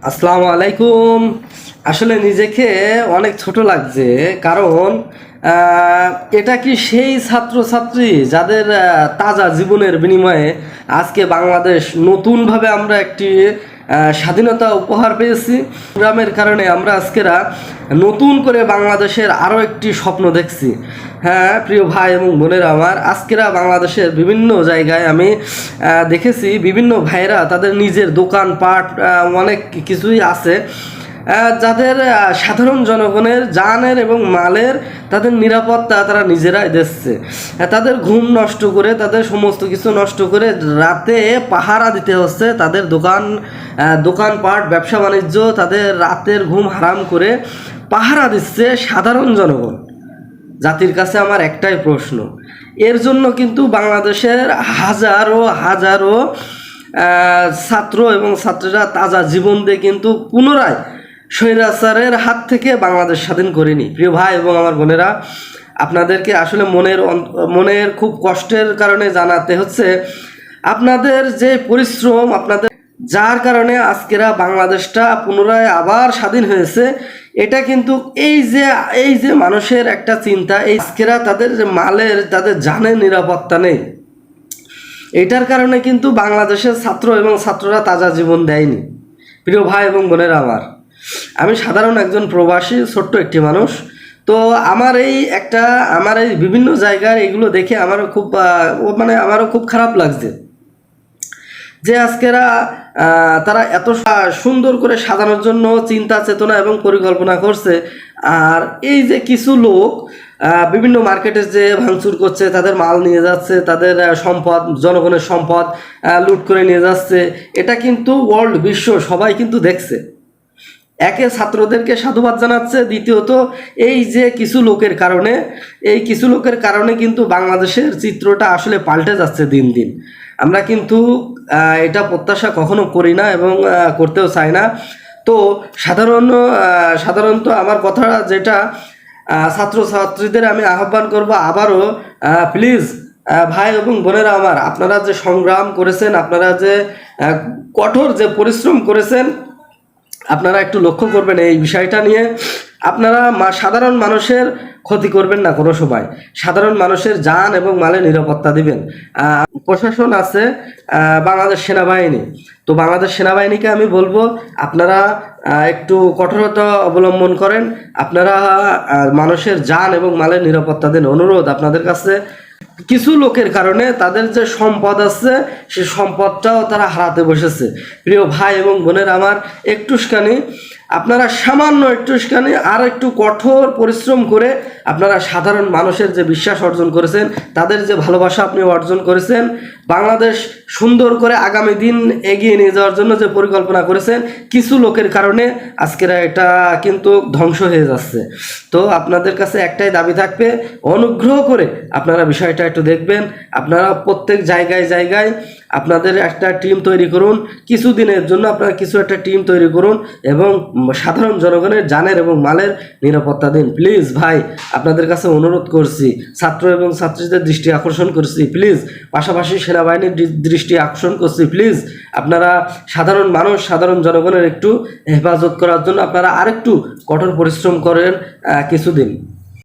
আসসালামু আলাইকুম। আসলে নিজেকে অনেক ছোট লাগছে, কারণ এটা কি সেই ছাত্রছাত্রী যাদের তাজা জীবনের বিনিময়ে আজকে বাংলাদেশ নতুনভাবে আমরা একটি স্বাধীনতা উপহার পেয়েছি। সংগ্রামের কারণে আমরা আজকেরা নতুন করে বাংলাদেশের আরও একটি স্বপ্ন দেখছি। হ্যাঁ প্রিয় ভাই এবং বোনেরা আমার, আজকেরা বাংলাদেশের বিভিন্ন জায়গায় আমি দেখেছি বিভিন্ন ভাইরা তাদের নিজের দোকানপাট অনেক কিছুই আছে, যাদের সাধারণ জনগণের জানের এবং মালের তাদের নিরাপত্তা তারা নিজেরাই দিচ্ছে। তাদের ঘুম নষ্ট করে, তাদের সমস্ত কিছু নষ্ট করে রাতে পাহারা দিতে হচ্ছে তাদের দোকানপাট ব্যবসা বাণিজ্য, তাদের রাতের ঘুম হারাম করে পাহারা দিচ্ছে সাধারণ জনগণ। জাতির কাছে আমার একটাই প্রশ্ন, এর জন্য কিন্তু বাংলাদেশের হাজারো হাজারো ছাত্র এবং ছাত্রীরা তাজা জীবন দিয়ে কিন্তু পুনরায় স্বৈরাচারের হাত থেকে বাংলাদেশ স্বাধীন করেনি। প্রিয় ভাই এবং আমার বোনেরা, আপনাদেরকে আসলে মনের খুব কষ্টের কারণে জানাতে হচ্ছে, আপনাদের যে পরিশ্রম, আপনাদের যার কারণে আজকেরা বাংলাদেশটা পুনরায় আবার স্বাধীন হয়েছে, এটা কিন্তু এই যে মানুষের একটা চিন্তা, এই আজকেরা তাদের যে মালের, তাদের জানের নিরাপত্তা নেই, এটার কারণে কিন্তু বাংলাদেশের ছাত্র এবং ছাত্ররা তাজা জীবন দেয়নি। প্রিয় ভাই এবং বোনেরা আমার, আমি সাধারণ একজন প্রবাসী ছোট্ট একটি মানুষ। তো আমার এই বিভিন্ন জায়গার এগুলো দেখে আমারও খুব খারাপ লাগছে যে আজকেরা তারা এত সুন্দর করে সাজানোর জন্য চিন্তা চেতনা এবং পরিকল্পনা করছে, আর এই যে কিছু লোক বিভিন্ন মার্কেটে যে ভাঙচুর করছে, তাদের মাল নিয়ে যাচ্ছে, তাদের সম্পদ, জনগণের সম্পদ লুট করে নিয়ে যাচ্ছে, এটা কিন্তু বিশ্ব সবাই কিন্তু দেখছে। একে ছাত্রদেরকে সাধুবাদ জানাচ্ছে, দ্বিতীয়ত এই কিছু লোকের কারণে কিন্তু বাংলাদেশের চিত্রটা আসলে পাল্টে যাচ্ছে দিন দিন। আমরা কিন্তু এটা প্রত্যাশা কখনো করি না এবং করতেও চাই না। তো সাধারণত আমার কথা যেটা, ছাত্রছাত্রীদের আমি আহ্বান করব আবারও, প্লিজ ভাই এবং বোনেরা আমার, আপনারা যে সংগ্রাম করেছেন, আপনারা যে কঠোর যে পরিশ্রম করেছেন, আপনারা একটু লক্ষ্য করবেন এই বিষয়টা নিয়ে। আপনারা সাধারণ মানুষের ক্ষতি করবেন না কোনো সময়, সাধারণ মানুষের জান এবং মালের নিরাপত্তা দিবেন। প্রশাসন আছে, বাংলাদেশ সেনাবাহিনী, তো বাংলাদেশ সেনাবাহিনীকে আমি বলবো আপনারা একটু কঠোরতা অবলম্বন করেন, আপনারা মানুষের জান এবং মালের নিরাপত্তা দিন। অনুরোধ আপনাদের কাছে। কিছু লোকের কারণে তাদের যে সম্পদ আছে সে সম্পদটাও তারা হারাতে বসেছে। প্রিয় ভাই এবং বোনের আমার, আপনারা সামান্য আর একটু কঠোর পরিশ্রম করে আপনারা সাধারণ মানুষের যে বিশ্বাস অর্জন করেছেন, তাদের যে ভালোবাসা আপনি অর্জন করেছেন, বাংলাদেশ সুন্দর করে আগামী দিন এগিয়ে নিয়ে যাওয়ার জন্য যে পরিকল্পনা করেছেন, কিছু লোকের কারণে আজকের এটা কিন্তু ধ্বংস হয়ে যাচ্ছে। তো আপনাদের কাছে একটাই দাবি থাকবে, অনুগ্রহ করে আপনারা বিষয়টা একটু দেখবেন। আপনারা প্রত্যেক জায়গায় আপনাদের একটা টিম তৈরি করুন, কিছুদিনের জন্য আপনারা কিছু একটা টিম তৈরি করুন এবং সাধারণ জনগণের জানের এবং মালের নিরাপত্তা দিন। প্লিজ ভাই, আপনাদের কাছে অনুরোধ করছি, ছাত্র এবং ছাত্রীদের দৃষ্টি আকর্ষণ করছি, প্লিজ, পাশাপাশি সেনাবাহিনীর দৃষ্টি আকর্ষণ করছি, প্লিজ আপনারা সাধারণ জনগণের একটু হেফাজত করার জন্য আপনারা আরেকটু কঠোর পরিশ্রম করেন কিছুদিন।